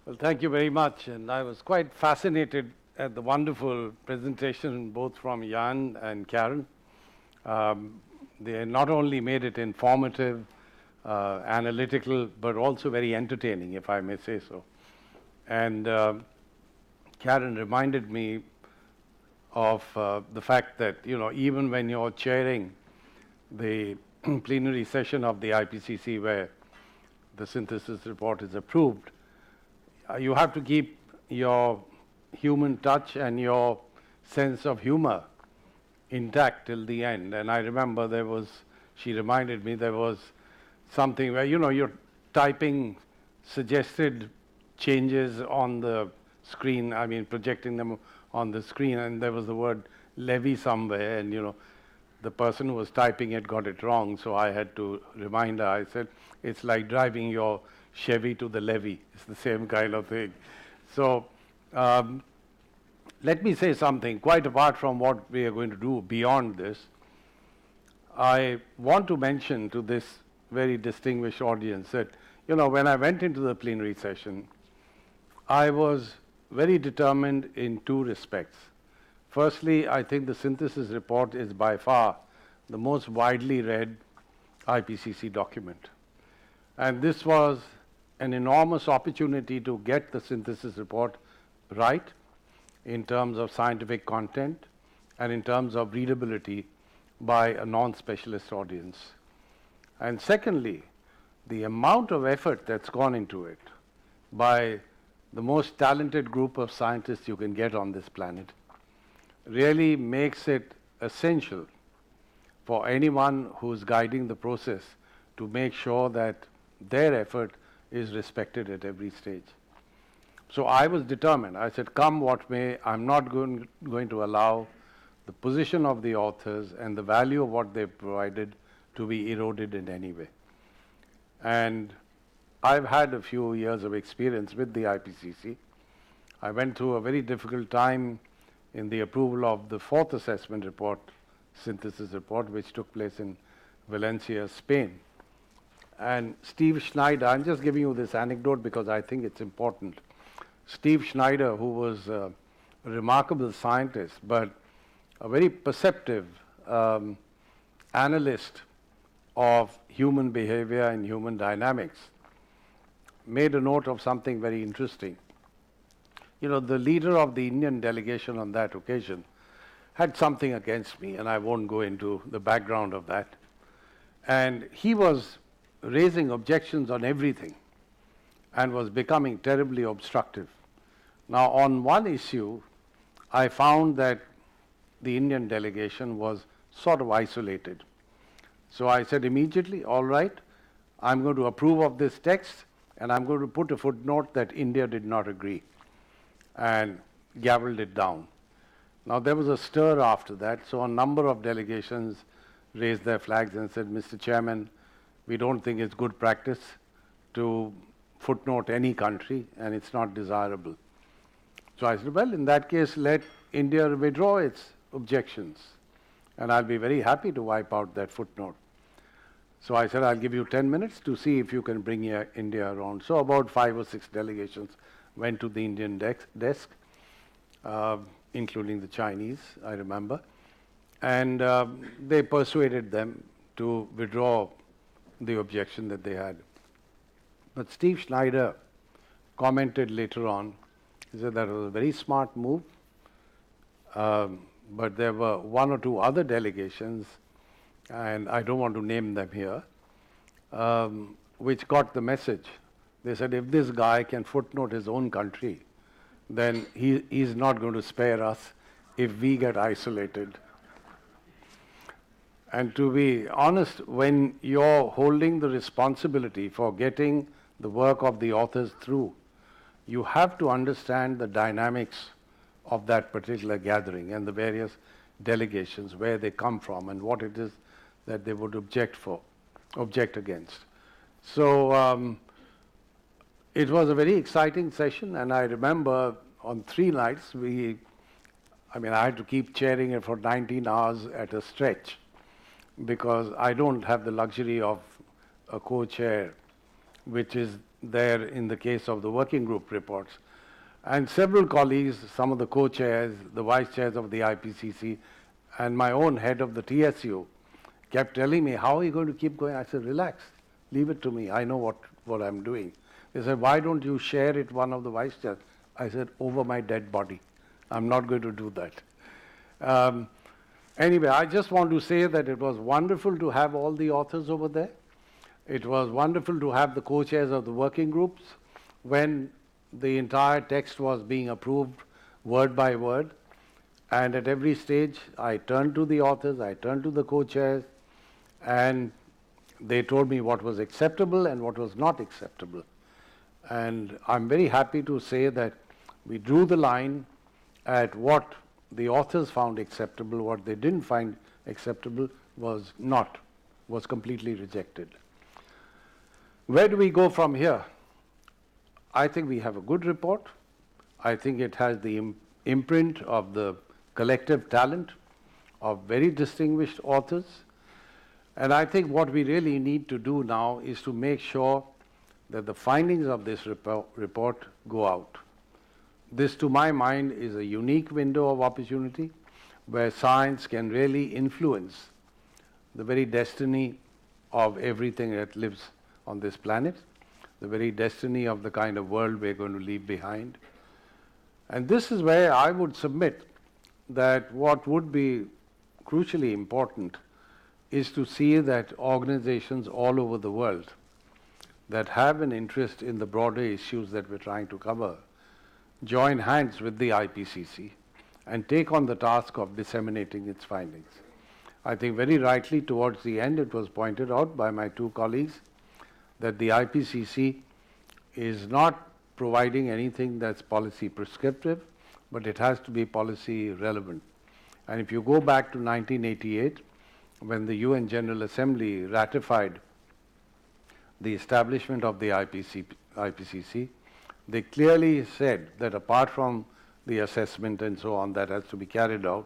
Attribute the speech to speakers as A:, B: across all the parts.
A: Well, thank you very much. And I was quite fascinated at the wonderful presentation both from Jan and Karen. They not only made it informative, analytical, but also very entertaining, if I may say so. And Karen reminded me of the fact that, even when you're chairing the plenary session of the IPCC where the synthesis report is approved, you have to keep your human touch and your sense of humor intact till the end. And I remember she reminded me there was something where, you're typing suggested changes on the screen, projecting them on the screen, and there was the word levy somewhere, and, the person who was typing it got it wrong, so I had to remind her. I said, it's like driving your Chevy to the levee. It's the same kind of thing. So let me say something, quite apart from what we are going to do beyond this. I want to mention to this very distinguished audience that, when I went into the plenary session, I was very determined in two respects. Firstly, I think the synthesis report is by far the most widely read IPCC document. And this was an enormous opportunity to get the synthesis report right in terms of scientific content and in terms of readability by a non-specialist audience. And secondly, the amount of effort that's gone into it by the most talented group of scientists you can get on this planet really makes it essential for anyone who's guiding the process to make sure that their effort is respected at every stage. So I was determined. I said, come what may, I'm not going to allow the position of the authors and the value of what they've provided to be eroded in any way. And I've had a few years of experience with the IPCC. I went through a very difficult time in the approval of the fourth assessment report, synthesis report, which took place in Valencia, Spain. And Steve Schneider, I'm just giving you this anecdote because I think it's important. Steve Schneider, who was a remarkable scientist, but a very perceptive analyst of human behavior and human dynamics, made a note of something very interesting. The leader of the Indian delegation on that occasion had something against me, and I won't go into the background of that. And he was raising objections on everything and was becoming terribly obstructive. Now, on one issue, I found that the Indian delegation was sort of isolated. So I said immediately, all right, I'm going to approve of this text, and I'm going to put a footnote that India did not agree, and gavelled it down. Now, there was a stir after that, so a number of delegations raised their flags and said, Mr. Chairman, we don't think it's good practice to footnote any country, and it's not desirable. So I said, well, in that case, let India withdraw its objections, and I'll be very happy to wipe out that footnote. So I said, I'll give you 10 minutes to see if you can bring India around. So about 5 or 6 delegations went to the Indian desk, including the Chinese, I remember, and they persuaded them to withdraw the objection that they had. But Steve Schneider commented later on, he said that was a very smart move, but there were 1 or 2 other delegations, and I don't want to name them here, which got the message. They said, if this guy can footnote his own country, then he's not going to spare us if we get isolated. And to be honest, when you're holding the responsibility for getting the work of the authors through, you have to understand the dynamics of that particular gathering and the various delegations, where they come from and what it is that they would object against. So it was a very exciting session, and I remember on 3 nights, I had to keep chairing it for 19 hours at a stretch, because I don't have the luxury of a co-chair, which is there in the case of the working group reports. And several colleagues, some of the co-chairs, the vice chairs of the IPCC, and my own head of the TSU kept telling me, how are you going to keep going? I said, relax, leave it to me. I know what I'm doing. They said, why don't you share it, one of the vice chairs? I said, over my dead body. I'm not going to do that. Anyway, I just want to say that it was wonderful to have all the authors over there. It was wonderful to have the co-chairs of the working groups when the entire text was being approved word by word. And at every stage, I turned to the authors, I turned to the co-chairs, and they told me what was acceptable and what was not acceptable. And I'm very happy to say that we drew the line at what the authors found acceptable. What they didn't find acceptable was completely rejected. Where do we go from here? I think we have a good report. I think it has the imprint of the collective talent of very distinguished authors. And I think what we really need to do now is to make sure that the findings of this report go out. This, to my mind, is a unique window of opportunity where science can really influence the very destiny of everything that lives on this planet, the very destiny of the kind of world we're going to leave behind. And this is where I would submit that what would be crucially important is to see that organizations all over the world that have an interest in the broader issues that we're trying to cover join hands with the IPCC and take on the task of disseminating its findings. I think very rightly towards the end it was pointed out by my two colleagues that the IPCC is not providing anything that's policy prescriptive, but it has to be policy relevant. And if you go back to 1988, when the UN General Assembly ratified the establishment of the IPCC, they clearly said that apart from the assessment and so on that has to be carried out,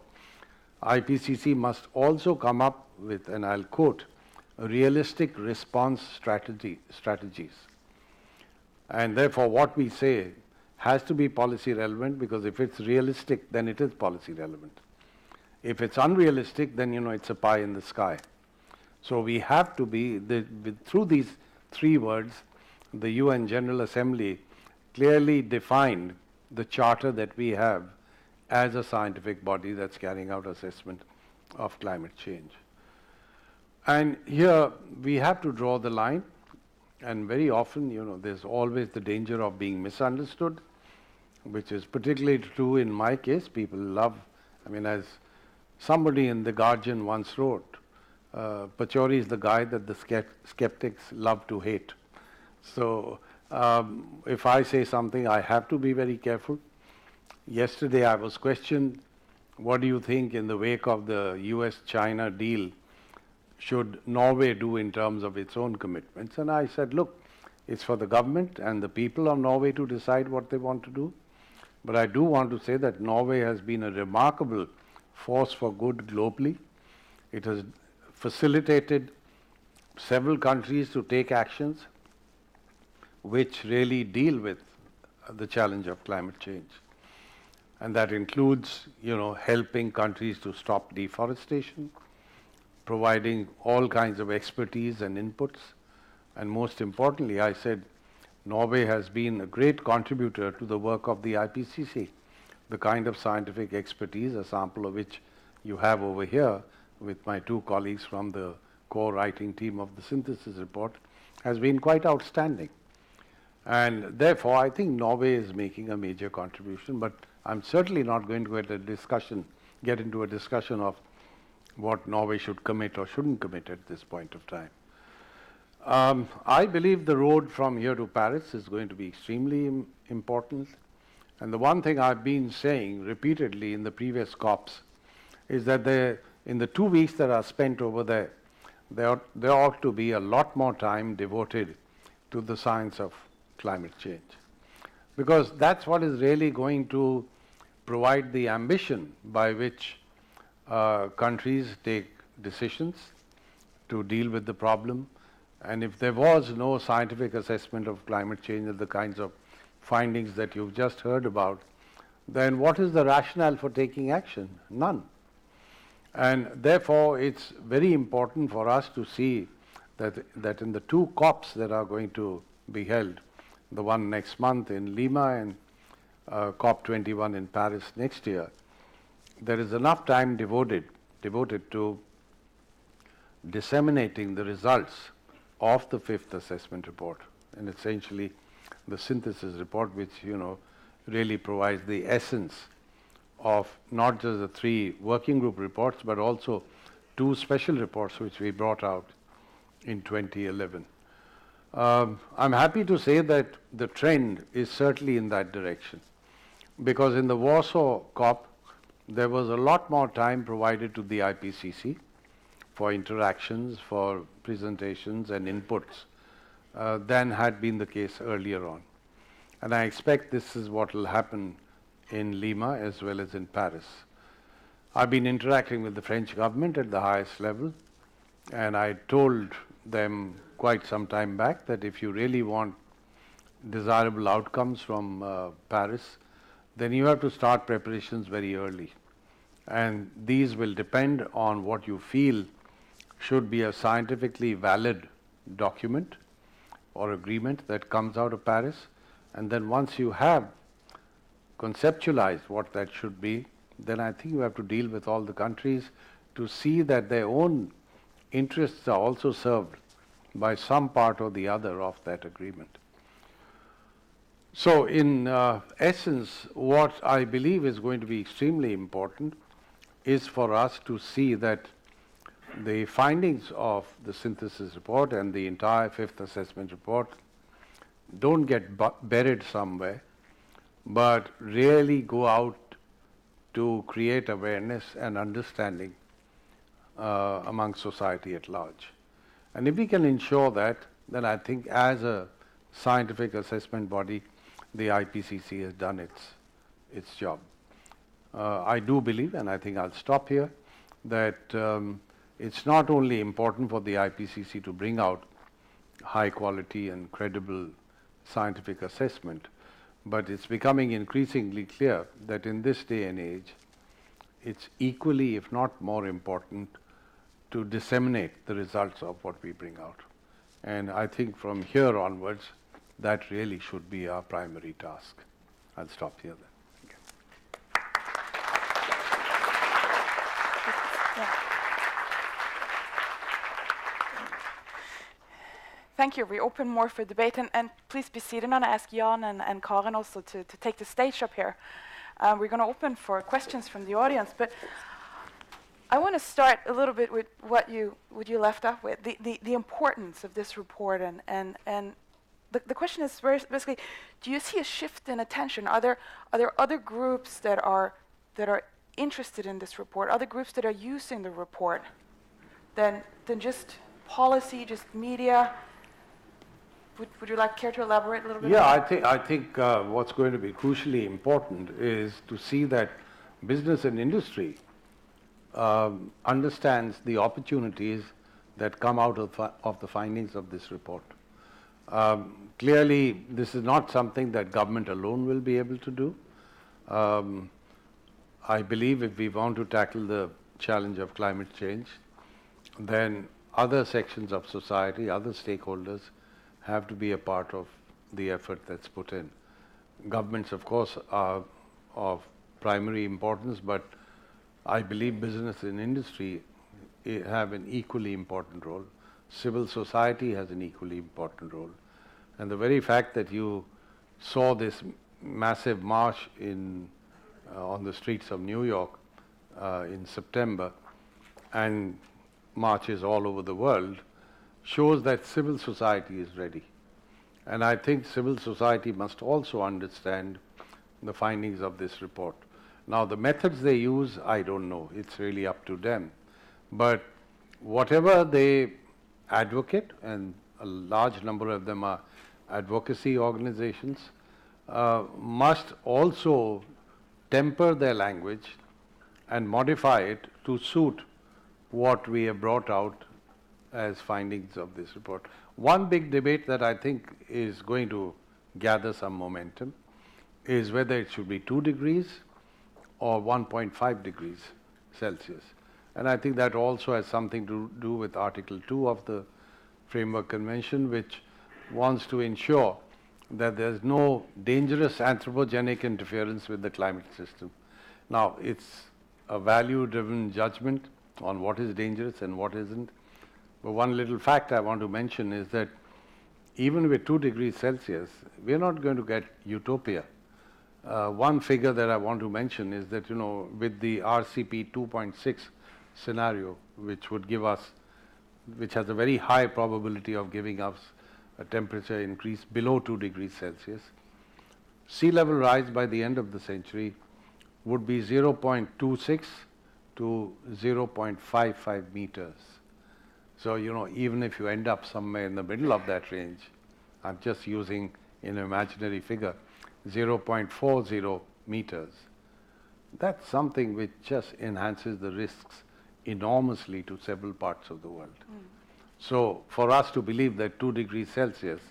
A: IPCC must also come up with, and I'll quote, realistic response strategies. And therefore what we say has to be policy relevant, because if it's realistic, then it is policy relevant. If it's unrealistic, then it's a pie in the sky. So we have to be, through these three words, the UN General Assembly clearly defined the charter that we have as a scientific body that's carrying out assessment of climate change. And here we have to draw the line, and very often, there's always the danger of being misunderstood, which is particularly true in my case. People love, as somebody in The Guardian once wrote, Pachauri is the guy that the skeptics love to hate. So if I say something, I have to be very careful. Yesterday I was questioned, what do you think in the wake of the US-China deal should Norway do in terms of its own commitments? And I said, look, it's for the government and the people of Norway to decide what they want to do. But I do want to say that Norway has been a remarkable force for good globally. It has facilitated several countries to take actions which really deal with the challenge of climate change. And that includes, helping countries to stop deforestation, providing all kinds of expertise and inputs. And most importantly, I said, Norway has been a great contributor to the work of the IPCC, the kind of scientific expertise, a sample of which you have over here with my two colleagues from the co-writing team of the synthesis report, has been quite outstanding. And therefore, I think Norway is making a major contribution, but I'm certainly not going to get into a discussion of what Norway should commit or shouldn't commit at this point of time. I believe the road from here to Paris is going to be extremely important. And the one thing I've been saying repeatedly in the previous COPs is that in the 2 weeks that are spent over there ought to be a lot more time devoted to the science of climate change. Because that's what is really going to provide the ambition by which countries take decisions to deal with the problem And if there was no scientific assessment of climate change and the kinds of findings that you've just heard about, then what is the rationale for taking action? None. And therefore, it's very important for us to see that in the two COPs that are going to be held, the one next month in Lima and COP21 in Paris next year, there is enough time devoted to disseminating the results of the fifth assessment report, and essentially the synthesis report, which really provides the essence of not just the 3 working group reports, but also 2 special reports which we brought out in 2011. I'm happy to say that the trend is certainly in that direction, because in the Warsaw COP, there was a lot more time provided to the IPCC for interactions, for presentations and inputs than had been the case earlier on. And I expect this is what will happen in Lima as well as in Paris. I've been interacting with the French government at the highest level, and I told them quite some time back that if you really want desirable outcomes from Paris, then you have to start preparations very early. And these will depend on what you feel should be a scientifically valid document or agreement that comes out of Paris. And then once you have conceptualized what that should be, then I think you have to deal with all the countries to see that their own interests are also served by some part or the other of that agreement. So in essence, what I believe is going to be extremely important is for us to see that the findings of the synthesis report and the entire fifth assessment report don't get buried somewhere, but really go out to create awareness and understanding among society at large. And if we can ensure that, then I think as a scientific assessment body, the IPCC has done its job. I do believe, and I think I'll stop here, that it's not only important for the IPCC to bring out high quality and credible scientific assessment, but it's becoming increasingly clear that in this day and age, it's equally, if not more important, to disseminate the results of what we bring out. And I think from here onwards, that really should be our primary task. I'll stop here then.
B: Thank you. We open more for debate, and please be seated. And I ask Jan and Karen also to take the stage up here. We're going to open for questions from the audience, but I want to start a little bit with what you left off with, the importance of this report, and the question is basically, do you see a shift in attention? Are there other groups that are interested in this report, other groups that are using the report, than just policy, just media? Would you care to elaborate a little bit?
A: Yeah, I think what's going to be crucially important is to see that business and industry understands the opportunities that come out of the findings of this report. Clearly, this is not something that government alone will be able to do. I believe if we want to tackle the challenge of climate change, then other sections of society, other stakeholders have to be a part of the effort that's put in. Governments, of course, are of primary importance, but I believe business and industry have an equally important role. Civil society has an equally important role. And the very fact that you saw this massive march on the streets of New York in September, and marches all over the world, shows that civil society is ready. And I think civil society must also understand the findings of this report. Now, the methods they use, I don't know. It's really up to them. But whatever they advocate, and a large number of them are advocacy organizations, must also temper their language and modify it to suit what we have brought out as findings of this report. One big debate that I think is going to gather some momentum is whether it should be 2 degrees or 1.5 degrees Celsius. And I think that also has something to do with Article 2 of the Framework Convention, which wants to ensure that there's no dangerous anthropogenic interference with the climate system. Now, it's a value-driven judgment on what is dangerous and what isn't. But one little fact I want to mention is that even with 2 degrees Celsius, we're not going to get utopia. One figure that I want to mention is that, with the RCP 2.6 scenario, which has a very high probability of giving us a temperature increase below 2 degrees Celsius, sea level rise by the end of the century would be 0.26 to 0.55 meters. So, even if you end up somewhere in the middle of that range, I'm just using an imaginary figure, 0.40 meters, that's something which just enhances the risks enormously to several parts of the world. So for us to believe that 2 degrees Celsius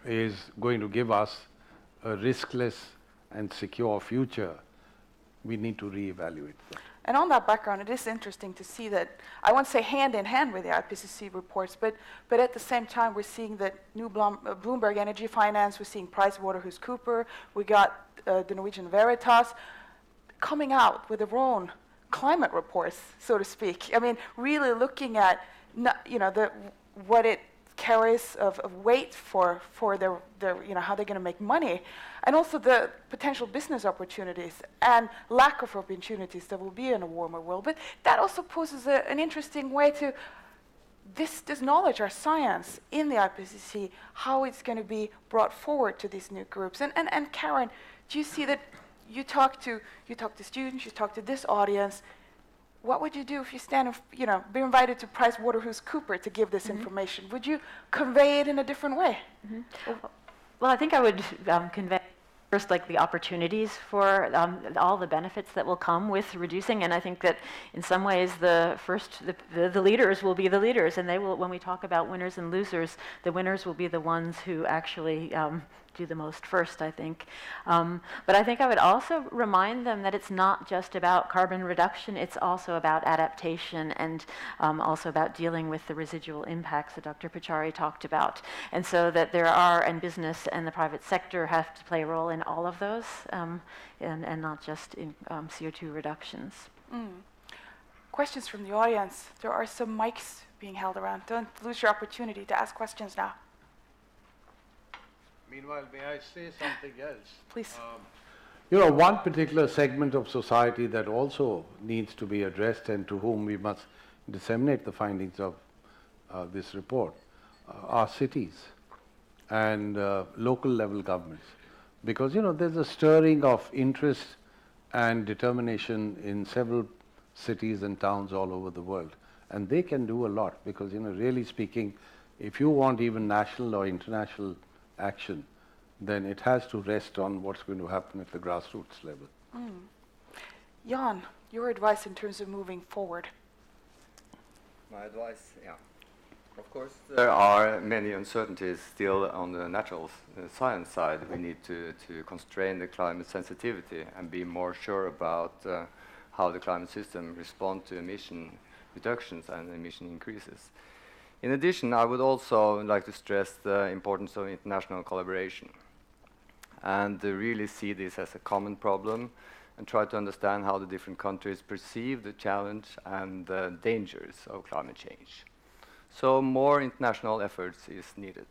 A: is going to give us a riskless and secure future, we need to reevaluate that.
B: And on that background, it is interesting to see that, I won't say hand in hand with the IPCC reports, but at the same time, we're seeing that new Bloomberg Energy Finance, we're seeing PricewaterhouseCoopers, we got the Norwegian Veritas coming out with their own climate reports, so to speak. I mean, really looking at what it carries of weight for their how they're going to make money, and also the potential business opportunities and lack of opportunities that will be in a warmer world. But that also poses an interesting way to this knowledge, our science in the IPCC, how it's going to be brought forward to these new groups. And Karen, do you see that you talk to students, you talk to this audience? What would you do if you be invited to PricewaterhouseCoopers to give this information? Would you convey it in a different way?
C: Well, I think I would convey first, like, the opportunities for all the benefits that will come with reducing, and I think that in some ways the leaders will be the leaders, and they will, when we talk about winners and losers, the winners will be the ones who actually do the most first, I think. But I think I would also remind them that it's not just about carbon reduction, it's also about adaptation and also about dealing with the residual impacts that Dr. Pachauri talked about. And so that and business and the private sector have to play a role in all of those and not just in CO2 reductions.
B: Questions from the audience. There are some mics being held around. Don't lose your opportunity to ask questions now.
A: Meanwhile, may I say something else?
B: Please.
A: One particular segment of society that also needs to be addressed and to whom we must disseminate the findings of this report are cities and local level governments. Because, there's a stirring of interest and determination in several cities and towns all over the world. And they can do a lot because, really speaking, if you want even national or international action, then it has to rest on what's going to happen at the grassroots level.
B: Jan, your advice in terms of moving forward?
D: My advice, of course, there are many uncertainties still on the natural science side. We need to constrain the climate sensitivity and be more sure about how the climate system responds to emission reductions and emission increases. In addition, I would also like to stress the importance of international collaboration and really see this as a common problem and try to understand how the different countries perceive the challenge and the dangers of climate change. So more international efforts is needed.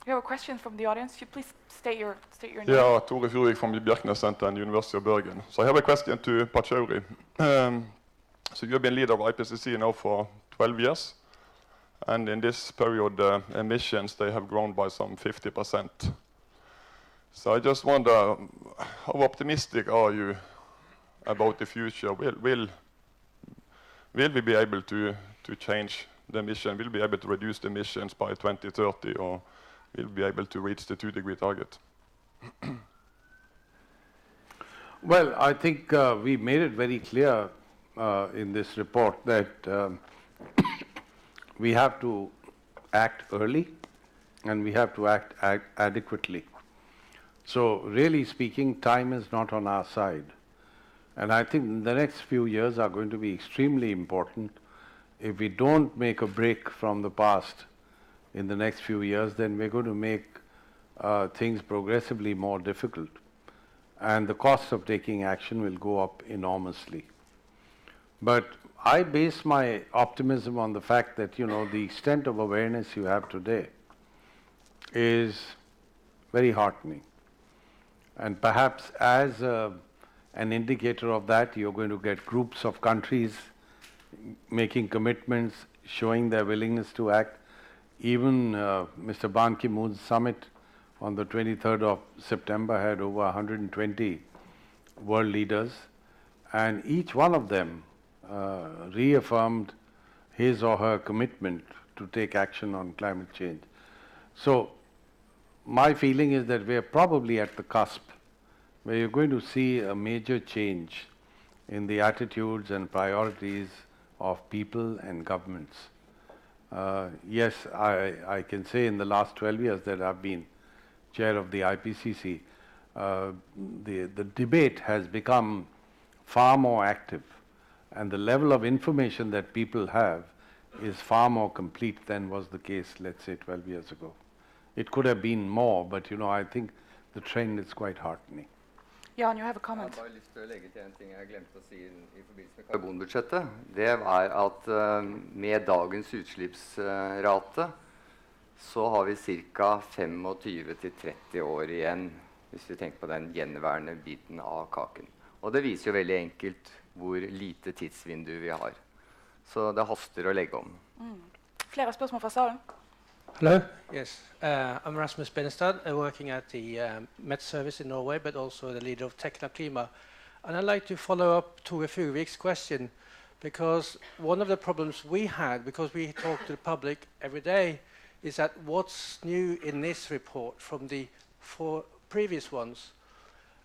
B: You have a question from the audience? Could you please state your name?
E: Yeah, Tore Furvik from the Bjerknes Center and University of Bergen. So I have a question to Pachauri. So you've been leader of IPCC now for 12 years. And in this period, emissions, they have grown by some 50%. So I just wonder, how optimistic are you about the future? Will we be able to change the emission? Will we be able to reduce the emissions by 2030, or will we be able to reach the 2-degree target?
A: Well, I think we made it very clear in this report that we have to act early, and we have to act adequately. So really speaking, time is not on our side. And I think the next few years are going to be extremely important. If we don't make a break from the past in the next few years, then we're going to make things progressively more difficult. And the cost of taking action will go up enormously. But I base my optimism on the fact that, the extent of awareness you have today is very heartening. And perhaps as an indicator of that, you're going to get groups of countries making commitments, showing their willingness to act. Even Mr. Ban Ki-moon's summit on the 23rd of September had over 120 world leaders, and each one of them reaffirmed his or her commitment to take action on climate change. So my feeling is that we're probably at the cusp where you're going to see a major change in the attitudes and priorities of people and governments. Yes, I can say in the last 12 years that I've been chair of the IPCC, the debate has become far more active, and the level of information that people have is far more complete than was the case, let's say, 12 years ago. It could have been more, but I think the trend is quite heartening.
B: Jan, you have a comment.
D: Jeg har bare lyst til å legge til en ting jeg glemte å si i forbindelse med karbonbudsjettet. Det var at med dagens utslippsrate så har vi ca. 25-30 år igjen, hvis vi tenker på den gjenværende biten av kaken. Og det viser jo veldig enkelt hvor lite tidsvindu vi har. Så det haster å legge om.
B: Flere spørsmål fra salen?
F: Hello. Yes, I'm Rasmus Benestad, working at the Met Service in Norway, but also the leader of Tekna Klima. And I'd like to follow up to Fuglevedt's question, because one of the problems we had, because we talk to the public every day, is that what's new in this report from the 4 previous ones.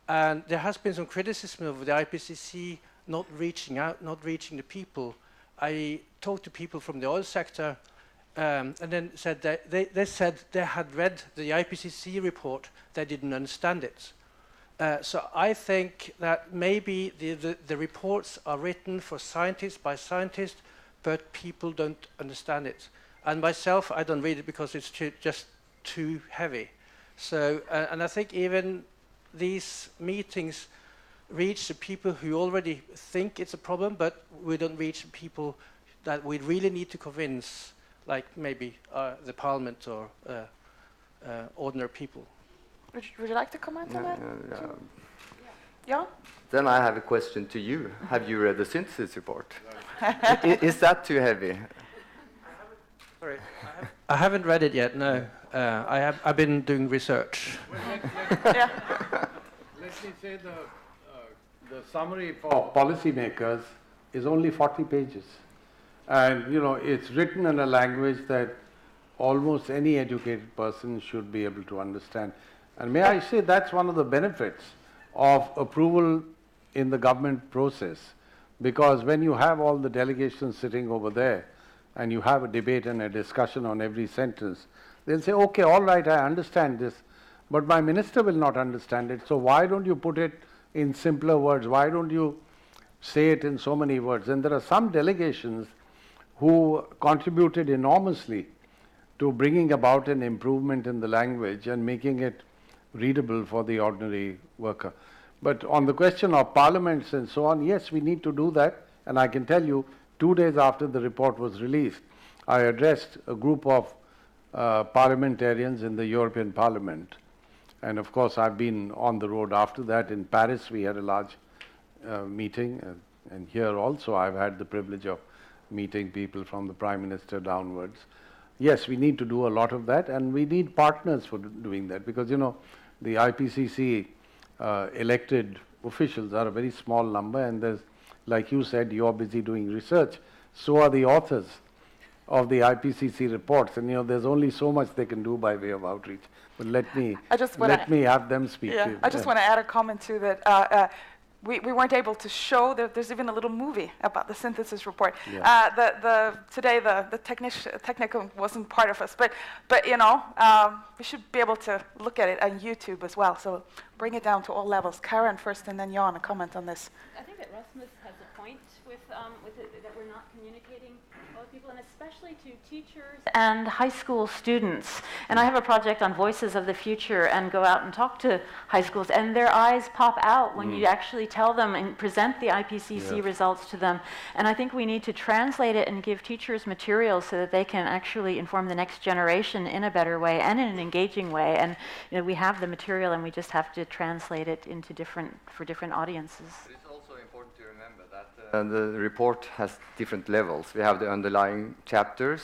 F: And there has been some criticism of the IPCC not reaching out, not reaching the people. I talked to people from the oil sector, and then said that they said they had read the IPCC report, they didn't understand it. So I think that maybe the reports are written for scientists, by scientists, but people don't understand it. And myself, I don't read it because it's just too heavy. So, and I think even these meetings reach the people who already think it's a problem, but we don't reach the people that we really need to convince, like maybe the parliament or ordinary people.
B: Would you like to comment on that? Yeah.
D: Then I have a question to you. Have you read the synthesis report? Is that too heavy?
F: Sorry, I haven't read it yet. No, I've been doing research.
B: Yeah.
A: Let me say the summary for policymakers is only 40 pages. And, it's written in a language that almost any educated person should be able to understand. And may I say that's one of the benefits of approval in the government process. Because when you have all the delegations sitting over there and you have a debate and a discussion on every sentence, they'll say, okay, all right, I understand this, but my minister will not understand it. So why don't you put it in simpler words? Why don't you say it in so many words? And there are some delegations who contributed enormously to bringing about an improvement in the language and making it readable for the ordinary worker. But on the question of parliaments and so on, yes, we need to do that. And I can tell you, 2 days after the report was released, I addressed a group of parliamentarians in the European Parliament. And of course, I've been on the road after that. In Paris, we had a large meeting. And here also, I've had the privilege of meeting people from the Prime Minister downwards. Yes, we need to do a lot of that, and we need partners for doing that, because, the IPCC elected officials are a very small number, and there's, like you said, you're busy doing research. So are the authors of the IPCC reports, and, there's only so much they can do by way of outreach. But let me have them speak.
B: Yeah, I just want to add a comment to that. we weren't able to show that there's even a little movie about the synthesis report.
A: Yeah.
B: Today the technical wasn't part of us, but we should be able to look at it on YouTube as well. So bring it down to all levels. Karen first, and then Jan, a comment on this.
C: I think that Rasmus has a point with it, that we're not communicating with people, and especially to teachers and high school students. And I have a project on Voices of the Future, and go out and talk to high schools, and their eyes pop out when you actually tell them and present the IPCC results to them. And I think we need to translate it and give teachers materials so that they can actually inform the next generation in a better way and in an engaging way. And we have the material, and we just have to translate it into for different audiences.
D: It's also important to remember that the report has different levels. We have the underlying chapters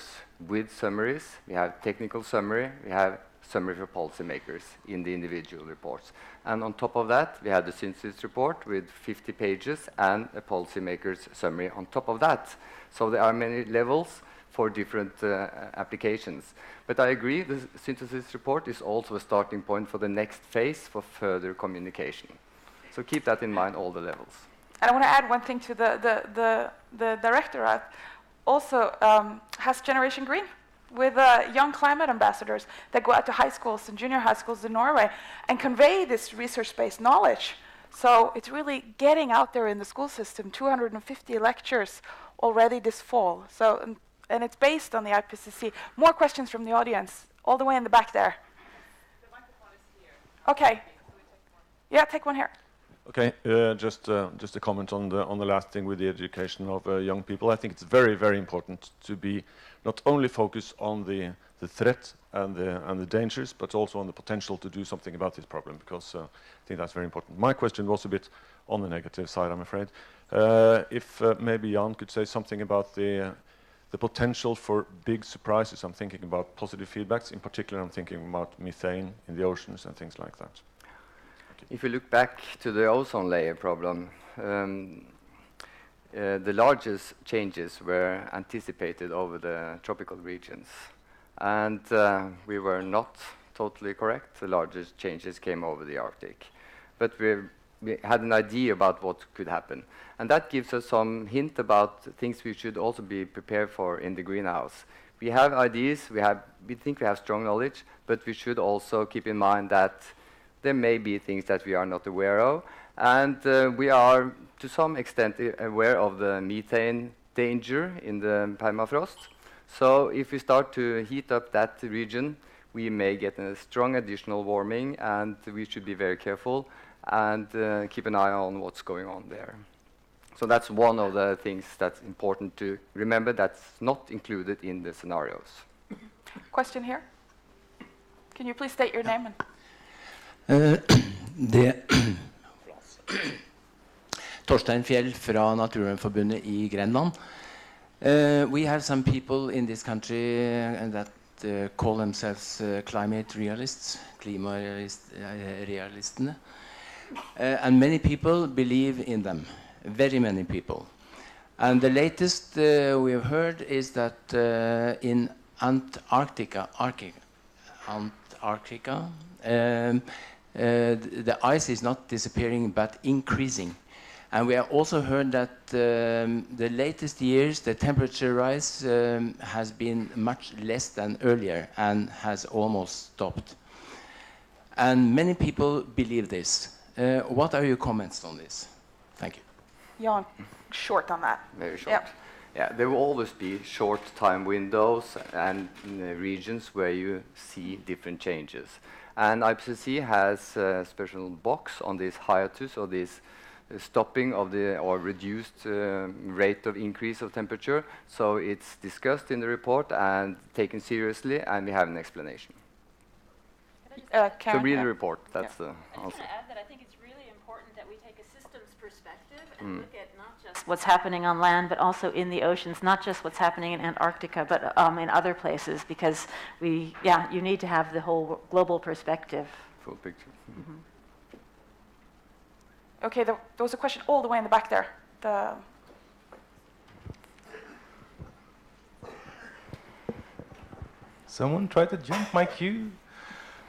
D: with summaries. We have technical summary. We have summary for policymakers in the individual reports. And on top of that, we have the synthesis report with 50 pages and a policymaker's summary on top of that. So there are many levels for different applications. But I agree, the synthesis report is also a starting point for the next phase for further communication. So keep that in mind, all the levels.
B: And I want to add one thing to the directorate. Also has Generation Green with young climate ambassadors that go out to high schools and junior high schools in Norway and convey this research-based knowledge. So it's really getting out there in the school system. 250 lectures already this fall. So and it's based on the IPCC. More questions from the audience, all the way in the back there.
G: The microphone is here.
B: Okay. Yeah, take one here.
H: Okay, just a comment on the last thing with the education of young people. I think it's very, very important to be not only focused on the threat and the dangers, but also on the potential to do something about this problem, because I think that's very important. My question was a bit on the negative side, I'm afraid. If maybe Jan could say something about the potential for big surprises. I'm thinking about positive feedbacks. In particular, I'm thinking about methane in the oceans and things like that.
D: If you look back to the ozone layer problem, the largest changes were anticipated over the tropical regions. And we were not totally correct. The largest changes came over the Arctic. But we had an idea about what could happen. And that gives us some hint about things we should also be prepared for in the greenhouse. We have ideas, we think we have strong knowledge, but we should also keep in mind that there may be things that we are not aware of. And we are, to some extent, aware of the methane danger in the permafrost. So if we start to heat up that region, we may get a strong additional warming, and we should be very careful and keep an eye on what's going on there. So that's one of the things that's important to remember that's not included in the scenarios.
B: Question here. Can you please state your name?
I: Torstein Fjell fra Naturvernforbundet I Grenland. We have some people in this country that call themselves climate realists, klimarealistene. And many people believe in them, very many people. And the latest we have heard is that in Antarctica, the ice is not disappearing but increasing. And we have also heard that the latest years the temperature rise has been much less than earlier and has almost stopped. And many people believe this. What are your comments on this? Thank you.
B: Jan, short on that.
D: Very short.
B: Yep.
D: Yeah, there will always be short time windows and regions where you see different changes. And IPCC has a special box on this hiatus, or this stopping of the or reduced rate of increase of temperature. So it's discussed in the report and taken seriously, and we have an explanation. So read the report. That's the
C: I just
D: answer.
C: want to add that I think it's really important that we take a systems perspective and look at not just what's happening on land, but also in the oceans, not just what's happening in Antarctica, but in other places, because you need to have the whole global perspective.
D: Full picture.
C: Mm-hmm.
B: Okay, there was a question all the way in the back there.
J: Someone tried to jump my queue.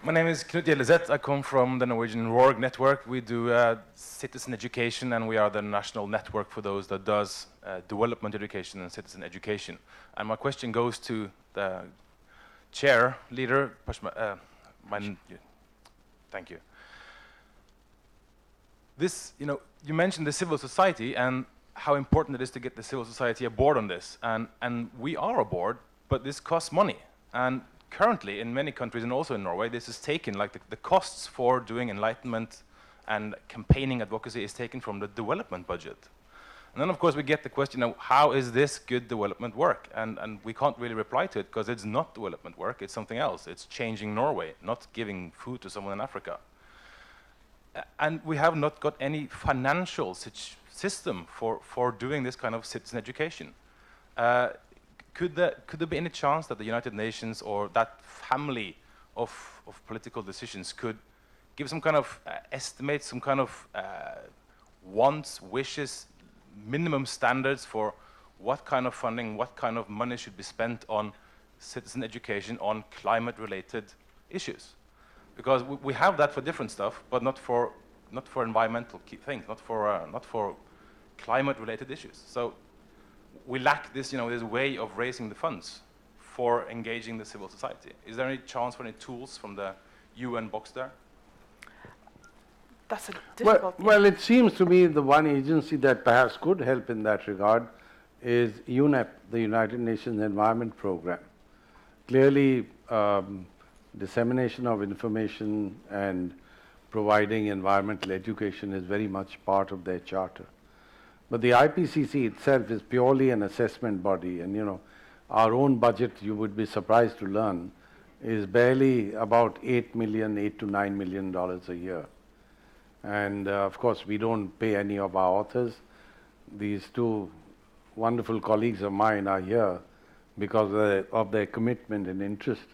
J: My name is Knut Gjelleseth. I come from the Norwegian RORG network. We do citizen education, and we are the national network for those that does development education and citizen education. And my question goes to the chair, leader. Thank you. This, you mentioned the civil society and how important it is to get the civil society aboard on this. And we are aboard, but this costs money. And currently, in many countries, and also in Norway, this is taken, like the costs for doing enlightenment and campaigning advocacy is taken from the development budget. And then, of course, we get the question, how is this good development work? And we can't really reply to it because it's not development work, it's something else. It's changing Norway, not giving food to someone in Africa. And we have not got any financial system for doing this kind of citizen education. Could there be any chance that the United Nations or that family of political decisions could give some kind of estimate, some kind of wants, wishes, minimum standards for what kind of funding, what kind of money should be spent on citizen education on climate-related issues? Because we have that for different stuff, but not for environmental things, not for climate-related issues. So we lack this, this way of raising the funds for engaging the civil society. Is there any chance for any tools from the UN box there?
B: That's a difficult
A: well, it seems to me the one agency that perhaps could help in that regard is UNEP, the United Nations Environment Program. Clearly, dissemination of information and providing environmental education is very much part of their charter. But the IPCC itself is purely an assessment body, and our own budget, you would be surprised to learn, is barely about $8 to $9 million a year. And of course, we don't pay any of our authors. These two wonderful colleagues of mine are here because of their commitment and interest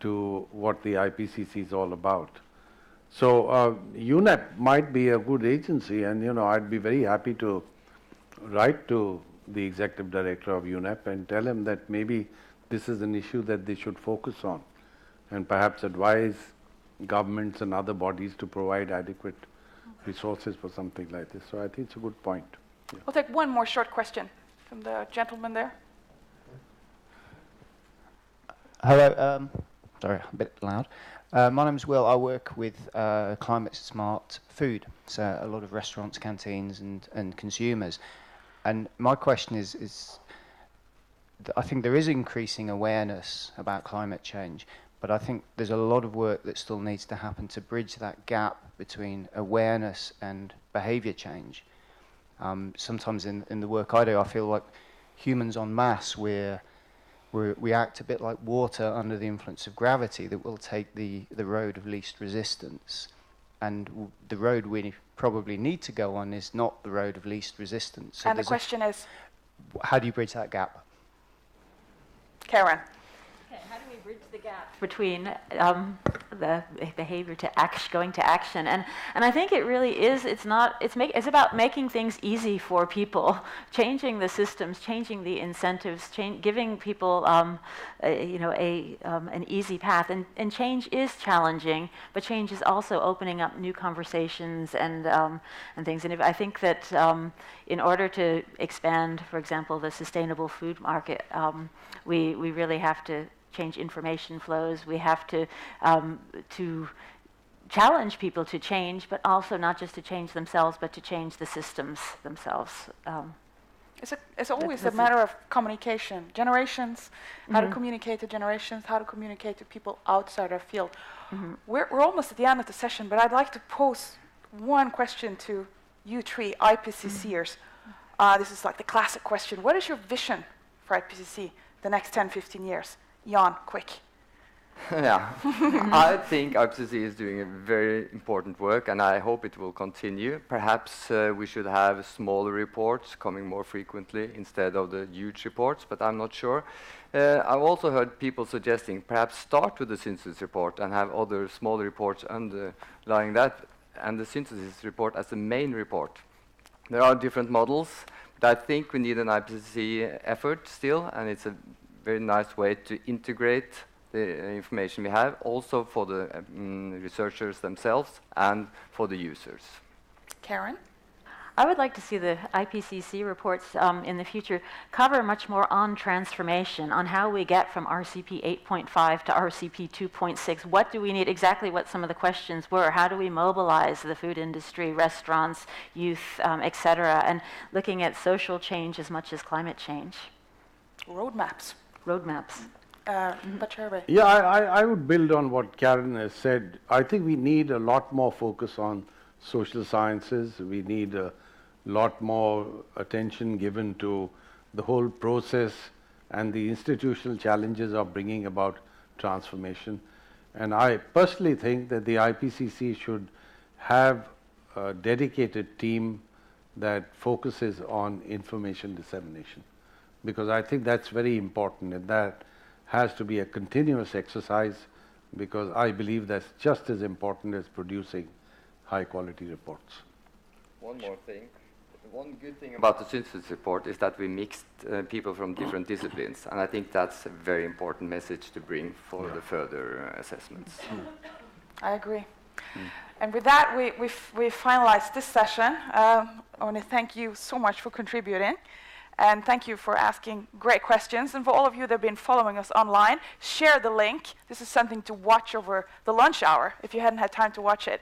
A: to what the IPCC is all about. So UNEP might be a good agency, and I'd be very happy to write to the executive director of UNEP and tell him that maybe this is an issue that they should focus on, and perhaps advise governments and other bodies to provide adequate resources for something like this. So I think it's a good point. Yeah.
B: We'll take one more short question from the gentleman there.
K: Hello, sorry, a bit loud. My name's Will. I work with climate smart food, so a lot of restaurants, canteens and consumers. And my question is I think there is increasing awareness about climate change, but I think there's a lot of work that still needs to happen to bridge that gap between awareness and behavior change. Sometimes in the work I do, I feel like humans en masse, we act a bit like water under the influence of gravity, that will take the road of least resistance. And the road we probably need to go on is not the road of least resistance. So
B: and the question is?
K: How do you bridge that gap?
B: Karen.
C: Okay, how do we bridge the gap between the behavior to going to action? And I think it really is. It's about making things easy for people, changing the systems, changing the incentives, giving people an easy path. And change is challenging, but change is also opening up new conversations and things. And I think that in order to expand, for example, the sustainable food market, we really have to change information flows. We have to challenge people to change, but also not just to change themselves, but to change the systems themselves.
B: It's always a matter of communication. Generations, how to communicate to generations, how to communicate to people outside our field. We're almost at the end of the session, but I'd like to pose one question to you three IPCCers. This is like the classic question. What is your vision for IPCC the next 10, 15 years? Jan, quick.
D: Yeah, I think IPCC is doing a very important work, and I hope it will continue. Perhaps we should have smaller reports coming more frequently instead of the huge reports, but I'm not sure. I've also heard people suggesting perhaps start with the synthesis report and have other small reports underlying that, and the synthesis report as the main report. There are different models, but I think we need an IPCC effort still, and it's a very nice way to integrate the information we have, also for the researchers themselves and for the users.
B: Karen?
C: I would like to see the IPCC reports in the future cover much more on transformation, on how we get from RCP 8.5 to RCP 2.6. What do we need? Exactly what some of the questions were. How do we mobilize the food industry, restaurants, youth, etc., and looking at social change as much as climate change.
B: Roadmaps.
C: Roadmaps.
B: Pachauri.
A: Yeah, I would build on what Karen has said. I think we need a lot more focus on social sciences. We need a lot more attention given to the whole process and the institutional challenges of bringing about transformation. And I personally think that the IPCC should have a dedicated team that focuses on information dissemination, because I think that's very important, and that has to be a continuous exercise, because I believe that's just as important as producing high quality reports.
D: One more thing. One good thing about the synthesis report is that we mixed people from different disciplines, and I think that's a very important message to bring for the further assessments.
B: I agree. And with that, we've finalized this session. I want to thank you so much for contributing, and thank you for asking great questions. And for all of you that have been following us online, share the link. This is something to watch over the lunch hour if you hadn't had time to watch it.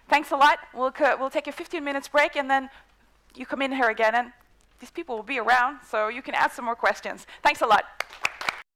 B: Thanks a lot. We'll take a 15 minutes break, and then you come in here again, and these people will be around, so you can ask some more questions. Thanks a lot.